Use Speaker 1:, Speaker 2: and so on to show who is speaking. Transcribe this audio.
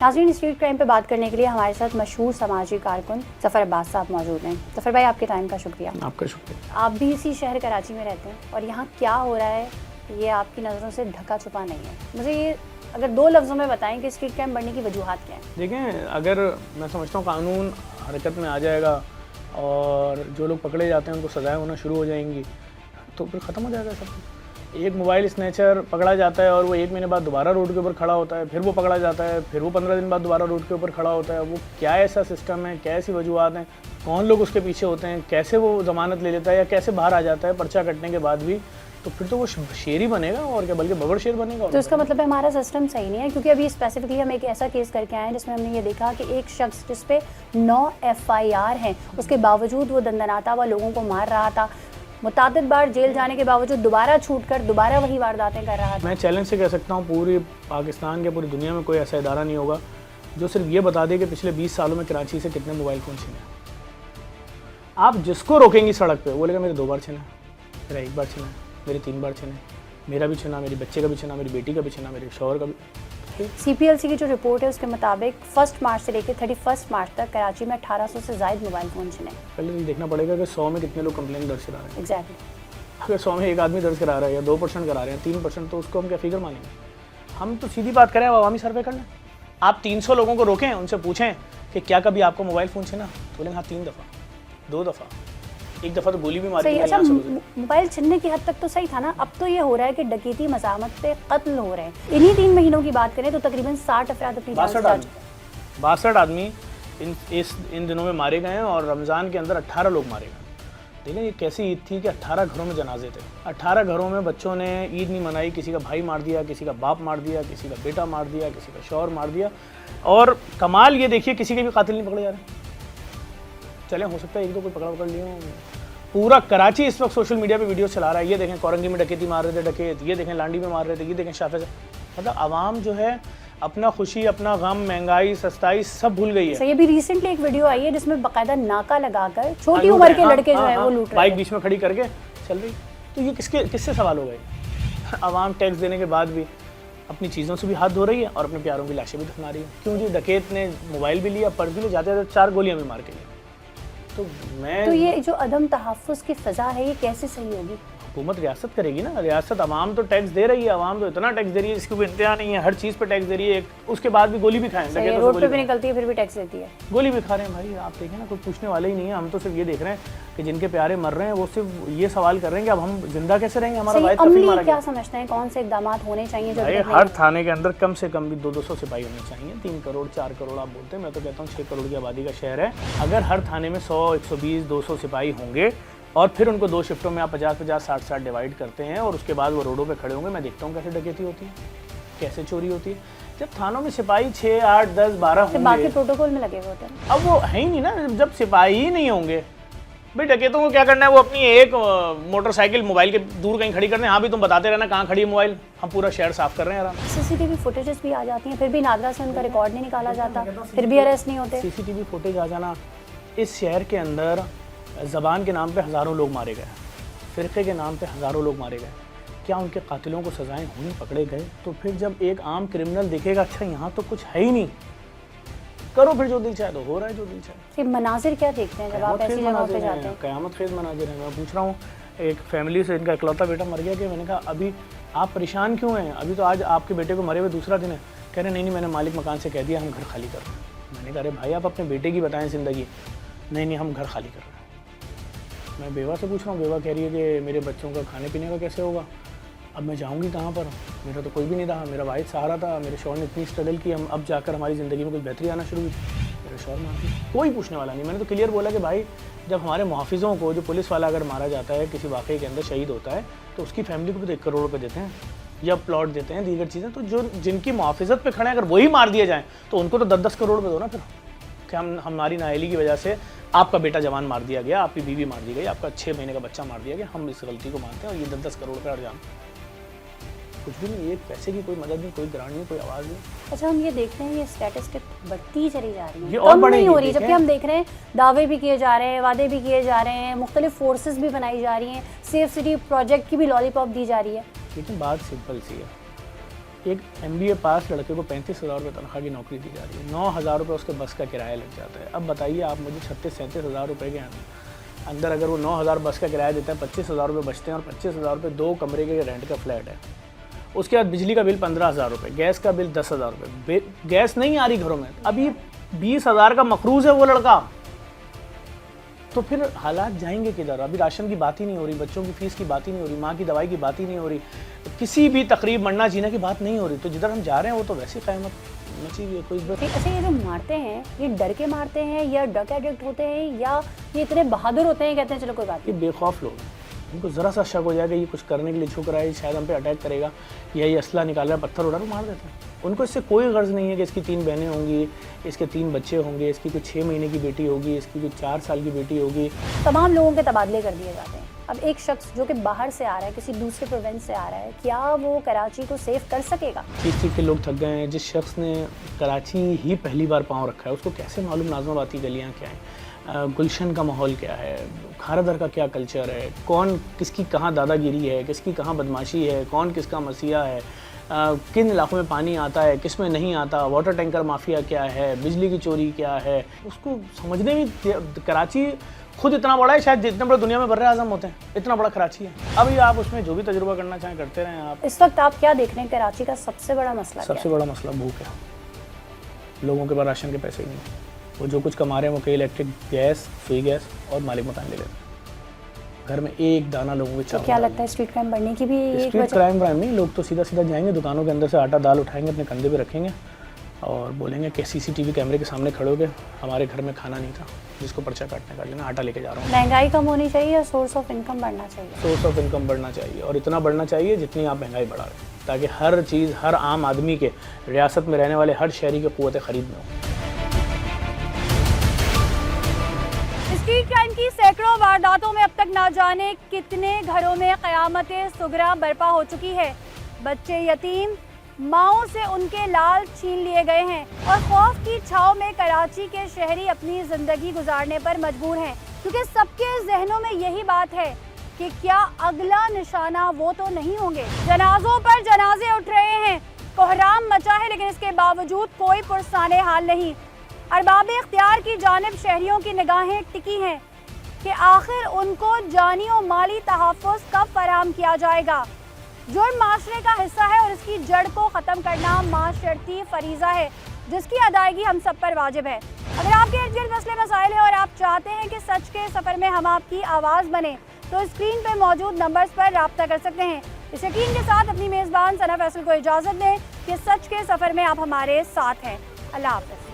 Speaker 1: नाज़रीन, street crime पे बात करने के लिए हमारे साथ मशहूर समाजी कारकुन ज़फ़र अब्बास साहब मौजूद हैं। ज़फ़र भाई, आपके टाइम का शुक्रिया।
Speaker 2: आपका शुक्रिया।
Speaker 1: आप भी इसी शहर कराची में रहते हैं और यहाँ क्या हो रहा है ये आपकी नज़रों से ढका छुपा नहीं है। मुझे ये अगर दो लफ्ज़ों में बताएं कि स्ट्रीट क्राइम बढ़ने की वजूहात क्या हैं।
Speaker 2: देखें, अगर मैं समझता हूँ कानून हरकत में आ जाएगा और जो लोग पकड़े जाते हैं उनको सज़ाएं होना शुरू हो जाएंगी तो फिर ख़त्म हो जाएगा सब कुछ। एक मोबाइल स्नैचर पकड़ा जाता है और वो 1 महीने बाद दोबारा रोड के ऊपर खड़ा होता है, फिर वो पकड़ा जाता है, फिर वो 15 दिन बाद दोबारा रोड के ऊपर खड़ा होता है। वो क्या ऐसा सिस्टम है, क्या ऐसी वजूहात हैं, कौन लोग उसके पीछे होते हैं, कैसे वो ज़मानत ले लेता है या कैसे बाहर आ जाता है पर्चा कटने के बाद भी, तो फिर तो वो शेर ही बनेगा और क्या बल्कि बबर शेर बनेगा।
Speaker 1: तो इसका मतलब है हमारा सिस्टम सही नहीं है, क्योंकि अभी स्पेसिफिकली हम एक ऐसा केस करके आए हैं जिसमें हमने ये देखा कि एक शख्स जिस पे 9 FIR हैं, उसके बावजूद वो दंदनाता हुआ लोगों को मार रहा था, मुतादिद बार जेल जाने के बावजूद दोबारा छूट कर दोबारा वही वारदातें कर रहा था।
Speaker 2: मैं चैलेंज से कह सकता हूँ पूरी पाकिस्तान के पूरी दुनिया में कोई ऐसा इदारा नहीं होगा जो सिर्फ ये बता दे कि पिछले 20 सालों में कराची से कितने मोबाइल फ़ोन छीने। आप जिसको रोकेंगी सड़क पे वो बोलेगा मेरे 2 बार छीना, मेरा 1 बार छीना, मेरे 3 बार छीना, मेरा भी छीना, मेरी बच्चे का भी छीना, मेरी बेटी का भी छीना, मेरे शौहर का भी।
Speaker 1: CPLC की जो रिपोर्ट है उसके मुताबिक 1 मार्च से लेकर 31 मार्च तक कराची में 1800 से ज़ायद मोबाइल फ़ोन छिने।
Speaker 2: पहले तो देखना पड़ेगा कि 100 में कितने लोग कंप्लेंट दर्ज करा रहे हैं।
Speaker 1: एग्जैक्टली।
Speaker 2: अगर 100 में एक आदमी दर्ज करा रहा है या 2% करा रहे हैं, 3%, तो उसको हम क्या फिगर मानेंगे। हम तो सीधी बात करें, अब अवामी सर्वे कर लें। आप 300 लोगों को रोकें, उनसे पूछें कि क्या कभी आपको मोबाइल फ़ोन छिना, तो बोलेंगे हाँ 3 दफ़ा, 2 दफ़ा, 1 दफ़ा तो गोली भी मारी।
Speaker 1: अच्छा, मोबाइल छीनने की हद तक तो सही था ना। अब तो ये हो रहा है कि डकैती, मज़ामत पे कत्ल हो रहे हैं। इन्हीं 3 महीनों की बात करें तो तकरीबन 60 अफराद अपनी जान से जा चुके हैं।
Speaker 2: 62 आदमी इन दिनों में मारे गए हैं और रमज़ान के अंदर 18 लोग मारे गए। देखें ये कैसी ईद थी कि 18 घरों में जनाजे थे। 18 घरों में बच्चों ने ईद नहीं मनाई, किसी का भाई मार दिया, किसी का बाप मार दिया, किसी का बेटा मार दिया, किसी का शौहर मार दिया। और कमाल ये देखिए, किसी के भी कातिल नहीं पकड़े जा रहे। चले, हो सकता है एक दो कोई पकड़ लिया हो। पूरा कराची इस वक्त सोशल मीडिया पे वीडियो चला रहा है। ये देखें कोरंगी में डकैती मार रहे थे डकैत, ये देखें लांडी में मार रहे थे, ये देखें शाफे से। मतलब आवाम जो है अपना खुशी, अपना गम, महंगाई, सस्ताई सब भूल गई है।
Speaker 1: सही, अभी रिसेंटली एक वीडियो आई है जिसमें बाकायदा नाका लगाकर छोटी उम्र के लड़के जो है वो लूट रहे हैं,
Speaker 2: बाइक बीच में खड़ी करके चल रही। तो ये किससे सवाल हो गए। आवाम टैक्स देने के बाद भी अपनी चीज़ों से भी हाथ धो रही है और अपने प्यारों की लाशें भी दफना रही है। क्यों जी, डकैत ने मोबाइल भी लिया, पर्स भी ले, जाते जाते 4 गोलियां भी मार के लिया। तो
Speaker 1: ये जो अदम तहफ़्फ़ुज़ की फ़ज़ा है ये कैसे सही होगी।
Speaker 2: हुकूमत रियासत करेगी ना, रियासत। आवाम तो टैक्स दे रही है, आवाम तो इतना टैक्स दे रही है इसकी कोई इंतहा नहीं है। हर चीज़ पे टैक्स दे रही है, उसके बाद भी गोली भी खाएं,
Speaker 1: रोड पे भी निकलती है फिर भी टैक्स देती है,
Speaker 2: गोली भी खा रहे हैं। भाई आप देखें ना, कोई पूछने वाले ही नहीं है। हम तो सिर्फ ये देख रहे हैं कि जिनके प्यारे मर रहे हैं वो सिर्फ ये सवाल कर रहे हैं कि अब हम जिंदा कैसे रहेंगे, हमारा वाहिद कफील मारा गया।
Speaker 1: क्या समझते हैं कौन से इक़दाम होने चाहिए जो
Speaker 2: हर थाने के अंदर कम से कम भी 200 सिपाही होने चाहिए। 3 करोड़ 4 करोड़ आप बोलते हैं, मैं तो कहता हूँ 6 करोड़ की आबादी का शहर है। अगर हर थाने में 100, 120, 200 सिपाही होंगे और फिर उनको 2 शिफ्टों में आप 50-50, 60-60 डिवाइड करते हैं और उसके बाद वो रोडों पे खड़े होंगे, मैं देखता हूँ कैसे डकैती होती है, कैसे चोरी होती है। जब थानों में सिपाही 6, 8, 10, 12 होंगे,
Speaker 1: बाकी प्रोटोकॉल में लगे हुए होते हैं।
Speaker 2: अब वो है ही नहीं ना। जब सिपाही ही नहीं होंगे, भाई डकैतों को क्या करना है, वो अपनी एक मोटरसाइकिल मोबाइल के दूर कहीं खड़ी करने। हाँ भी तुम बताते रहना कहाँ खड़ी है मोबाइल, हम पूरा शहर साफ कर रहे हैं आराम।
Speaker 1: CCTV फुटेजेस भी आ जाती हैं, फिर भी नादरा से उनका रिकॉर्ड नहीं निकाला जाता, फिर भी अरेस्ट नहीं होते।
Speaker 2: CCTV फुटेज आ जाना, इस शहर के अंदर ज़बान के नाम पे हज़ारों लोग मारे गए, फ़िरक़े के नाम पे हज़ारों लोग मारे गए। क्या उनके कातिलों को सज़ाएं हुई, पकड़े गए? तो फिर जब एक आम क्रिमिनल देखेगा अच्छा यहाँ तो कुछ है ही नहीं, करो फिर जो दिल चाहे, तो हो रहा है जो दिल चाहे।
Speaker 1: मनाजिर क्या देखते हैं जब आप ऐसी जगहों पे जाते हैं?
Speaker 2: क़यामत खेज़ मनाजिर हैं। मैं पूछ रहा हूँ, एक फैमिली से इनका इकलौता बेटा मर गया कि मैंने कहा अभी आप परेशान क्यों हैं, अभी तो आज आपके बेटे को मरे हुए दूसरा दिन है। कह रहे नहीं, मैंने मालिक मकान से कह दिया हम घर खाली कर रहे हैं। मैंने कहा अरे भाई आप अपने बेटे की बताएं ज़िंदगी। नहीं हम घर खाली कर रहे हैं। मैं बेवा से पूछ रहा हूँ, बेवा कह रही है कि मेरे बच्चों का खाने पीने का कैसे होगा, अब मैं जाऊँगी कहाँ पर, मेरा तो कोई भी नहीं रहा, मेरा वाहिद सहारा था। मेरे शौहर ने इतनी स्ट्रगल की, हम अब जाकर हमारी ज़िंदगी में कुछ बेहतरी आना शुरू हुई, मेरे शौहर मार दिया। कोई पूछने वाला नहीं। मैंने तो क्लियर बोला कि भाई जब हमारे मुहाफ़िज़ों को, जो पुलिस वाला अगर मारा जाता है, किसी वाक़े के अंदर शहीद होता है, तो उसकी फैमिली को भी तो 1 करोड़ रुपये देते हैं या प्लॉट देते हैं, दीगर चीज़ें। तो जो जिनकी मुहाफ़िज़त पे खड़े हैं, अगर वही मार दिए जाएँ तो उनको तो 10-10 करोड़ रुपये दो ना। फिर क्या हमारी नाअहली की वजह से आपका बेटा जवान मार दिया गया, आपकी बीवी मार दी गई, आपका 6 महीने का बच्चा मार दिया गया, हम इस गलती को मानते हैं और ये 10-10 करोड़ का अर्जाम कुछ भी नहीं। एक पैसे की कोई मदद नहीं, कोई ग्रांट नहीं, कोई आवाज़ नहीं।
Speaker 1: अच्छा, हम ये देख रहे हैं ये स्टैटिस्टिक बढ़ती चली जा रही है,
Speaker 2: ये और
Speaker 1: नहीं हो रही, जबकि हम देख रहे हैं दावे भी किए जा रहे हैं, वादे भी किए जा रहे हैं, मुख्तलिफ फोर्सेस भी बनाई जा रही हैं, सेफ सिटी प्रोजेक्ट की भी लॉलीपॉप दी जा रही है।
Speaker 2: लेकिन बात सिंपल सी है, एक MBA पास लड़के को 35,000 रुपये तनख्वाह की नौकरी दी जा रही है, 9,000 रुपये उसके बस का किराया लग जाता है। अब बताइए आप मुझे 36-37,000 रुपये के अंदर अगर वो 9,000 बस का किराया देता है, 25,000 रुपये बचते हैं और 25,000 रुपये 2 कमरे के रेंट का फ्लैट है। उसके बाद बिजली का बिल 15,000 रुपये, गैस का बिल 10,000 रुपये, गैस नहीं आ रही घरों में, अभी 20,000 का मकरूज है वो लड़का। तो फिर हालात जाएंगे किधर? अभी राशन की बात ही नहीं हो रही, बच्चों की फीस की बात ही नहीं हो रही, माँ की दवाई की बात ही नहीं हो रही, किसी भी तकरीब मरना जीना की बात नहीं हो रही। तो जिधर हम जा रहे हैं वो तो वैसी क़यामत मची हुई है। कोई
Speaker 1: अच्छा, ये जो मारते हैं ये डर के मारते हैं या ड्रग एडिक्ट होते हैं या ये इतने बहादुर होते हैं, कहते हैं चलो कोई बात
Speaker 2: ये बेखौफ लोग हैं। उनको ज़रा सा शक हो जाएगा ये कुछ करने के लिए झुक रहा है, शायद हम पे अटैक करेगा या ये असला निकाल रहा है, पत्थर उड़ा, तो मार देते हैं। उनको इससे कोई गर्ज नहीं है कि इसकी 3 बहनें होंगी, इसके 3 बच्चे होंगे, इसकी कोई 6 महीने की बेटी होगी, इसकी कोई 4 साल की बेटी होगी।
Speaker 1: तमाम लोगों के तबादले कर दिए जाते हैं। अब एक शख्स जो कि बाहर से आ रहा है, किसी दूसरे प्रोविंस से आ रहा है, क्या वो कराची को सेव कर सकेगा?
Speaker 2: चीख के लोग थक गए हैं। जिस शख्स ने कराची ही पहली बार पाँव रखा है उसको कैसे मालूम नाज़माबाद की गलियाँ क्या हैं, गुलशन का माहौल क्या है, खारदर का क्या कल्चर है, कौन किसकी कहाँ दादागिरी है, किसकी कहाँ बदमाशी है, कौन किसका मसीहा है, किन इलाकों में पानी आता है, किस में नहीं आता, वाटर टैंकर माफिया क्या है, बिजली की चोरी क्या है, उसको समझने में कराची खुद इतना बड़ा है, शायद जितने बड़े दुनिया में बर्रे आज़म होते हैं इतना बड़ा कराची है। अभी आप उसमें जो भी तजुर्बा करना चाहें करते रहें। आप
Speaker 1: इस वक्त आप क्या देख रहे हैं? कराची का सबसे बड़ा मसला
Speaker 2: सबसे बड़ा मसला भूख है। लोगों के पास राशन के पैसे ही नहीं, वो जो कुछ कमा रहे हैं वो कई इलेक्ट्रिक गैस, फ्री गैस और मालिक मकान ले लेते हैं। घर में एक दाना लोगों के चावल।
Speaker 1: क्या लगता है स्ट्रीट क्राइम बढ़ने की भी एक
Speaker 2: स्ट्रीट क्राइम नहीं, लोग तो सीधा सीधा जाएंगे दुकानों के अंदर से आटा दाल उठाएंगे, अपने कंधे पे रखेंगे और बोलेंगे कि CCTV कैमरे के सामने खड़े हो गए, हमारे घर में खाना नहीं था, जिसको पर्चा काटने का लेना, आटा लेके जा रहा हूँ।
Speaker 1: महंगाई कम होनी चाहिए या सोर्स ऑफ इनकम बढ़ना चाहिए?
Speaker 2: सोर्स ऑफ इनकम बढ़ना चाहिए और इतना बढ़ना चाहिए जितनी आप महंगाई बढ़ा रहे हैं, ताकि हर चीज़ हर आम आदमी के, रियासत में रहने वाले हर शहरी के क़ुव्वत ख़रीद में हो।
Speaker 1: स्ट्रीट क्राइम की सैकड़ों वारदातों में अब तक ना जाने कितने घरों में क़यामत सुगरा बर्पा हो चुकी है। बच्चे यतीम, माओं से उनके लाल छीन लिए गए हैं और खौफ की छाव में कराची के शहरी अपनी जिंदगी गुजारने पर मजबूर हैं, क्योंकि सबके जहनों में यही बात है कि क्या अगला निशाना वो तो नहीं होंगे। जनाजों पर जनाजे उठ रहे हैं, कोहराम मचा है, लेकिन इसके बावजूद कोई पुरसाने हाल नहीं। अरबाब इख्तियार की जानिब शहरियों की निगाहें टिकी हैं कि आखिर उनको जानी और माली तहफ़्फ़ुज़ कब फराहम किया जाएगा। जुर्म माशरे का हिस्सा है और इसकी जड़ को ख़त्म करना माशरती फरीज़ा है, जिसकी अदायगी हम सब पर वाजिब है। अगर आपके इर्द गिर्द मसले मसाइल हैं और आप चाहते हैं कि सच के सफ़र में हम आपकी आवाज़ बने, तो स्क्रीन पर मौजूद नंबर्स पर रब्ता कर सकते हैं। इस यकीन के साथ अपनी मेज़बान सना फैसल को इजाज़त दें कि सच के सफ़र में आप हमारे साथ हैं। अल्लाह हाफ़िज़।